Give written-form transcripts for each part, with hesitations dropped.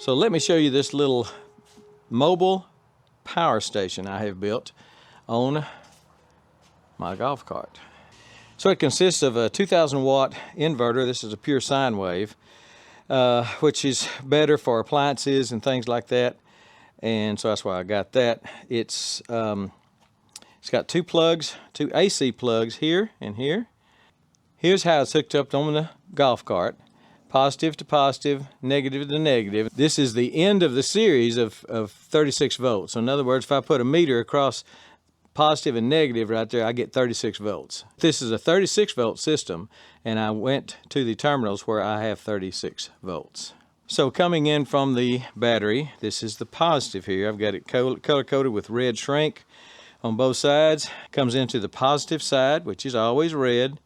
So let me show you this little mobile power station I have built on my golf cart. So it consists of a 2,000 watt inverter. This is a pure sine wave, which is better for appliances and things like that. And so that's why I got that. It's got two plugs, two AC plugs here and here. Here's how it's hooked up on the golf cart. Positive to positive, negative to negative. This is the end of the series of 36 volts. So in other words, if I put a meter across positive and negative right there, I get 36 volts. This is a 36 volt system, and I went to the terminals where I have 36 volts. So coming in from the battery, this is the positive here. I've got it color-coded with red shrink on both sides. Comes into the positive side, which is always red.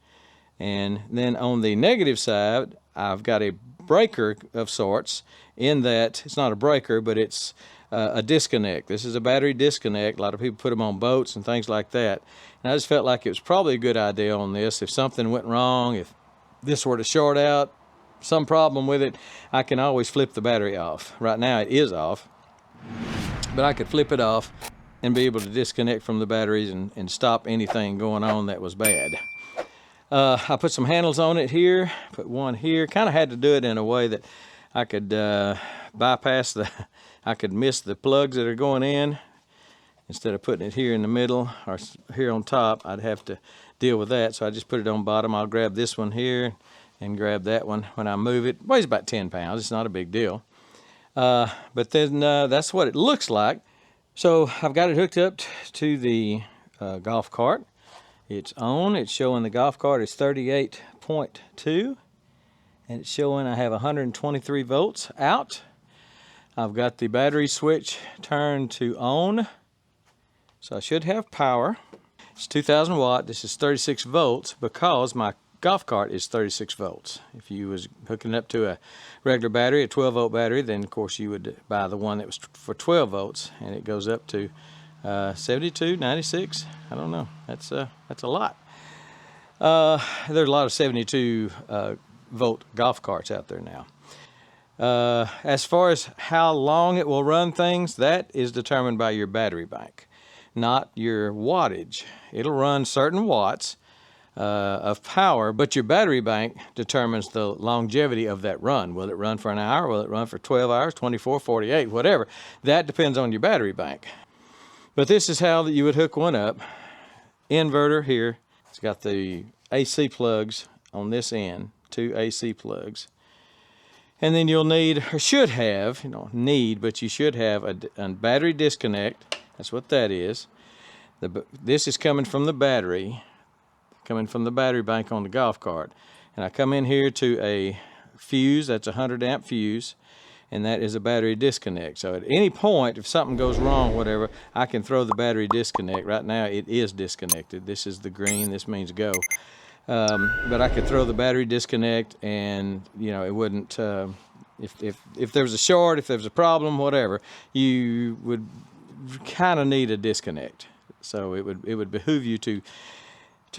And then on the negative side, I've got a breaker of sorts, in that it's not a breaker, but it's a disconnect. This is a battery disconnect. A lot of people put them on boats and things like that. And I just felt like it was probably a good idea on this. If something went wrong, if this were to short out, some problem with it, I can always flip the battery off. Right now it is off, but I could flip it off and be able to disconnect from the batteries and stop anything going on that was bad. I put some handles on it here, put one here. Kind of had to do it in a way that I could bypass I could miss the plugs that are going in. Instead of putting it here in the middle or here on top, I'd have to deal with that. So I just put it on bottom. I'll grab this one here and grab that one when I move it. It weighs about 10 pounds. It's not a big deal. But then that's what it looks like. So I've got it hooked up to the golf cart. It's on. It's showing the golf cart is 38.2, and it's showing I have 123 volts out. I've got the battery switch turned to on, so I should have power. It's 2,000 watt. This is 36 volts because my golf cart is 36 volts. If you was hooking it up to a regular battery, a 12 volt battery, then of course you would buy the one that was for 12 volts, and it goes up to 72, 96. I don't know. That's a lot. There's a lot of 72 volt golf carts out there now. As far as how long it will run things, that is determined by your battery bank, not your wattage. It'll run certain watts of power, but your battery bank determines the longevity of that run. Will it run for an hour? Will it run for 12 hours, 24, 48, whatever? That depends on your battery bank. But this is how that you would hook one up. Inverter here. It's got the AC plugs on this end, two AC plugs. And then you'll need, or should have, you don't need, but you should have a battery disconnect. That's what that is. This is coming from the battery bank on the golf cart. And I come in here to a fuse, that's a 100 amp fuse. And that is a battery disconnect. So at any point, if something goes wrong, whatever, I can throw the battery disconnect. Right now, it is disconnected. This is the green. This means go. But I could throw the battery disconnect, and it wouldn't. If there was a short, if there was a problem, whatever, you would kind of need a disconnect. So it would behoove you to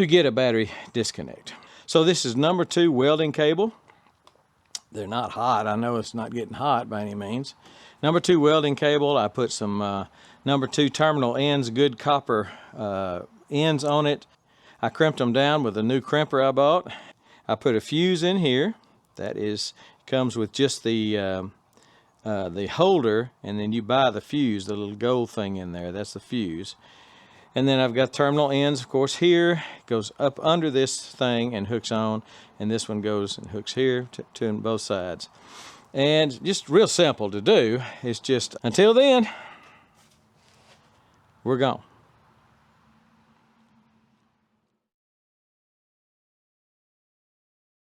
get a battery disconnect. So this is number 2 welding cable. They're not hot. I know it's not getting hot by any means. Number 2 welding cable. I put some number 2 terminal ends, good copper ends on it. I crimped them down with a new crimper I bought. I put a fuse in here. That comes with just the holder, and then you buy the fuse, the little gold thing in there. That's the fuse. And then I've got terminal ends, of course, here. It goes up under this thing and hooks on. And this one goes and hooks here to both sides. And just real simple to do. It's just, until then, we're gone.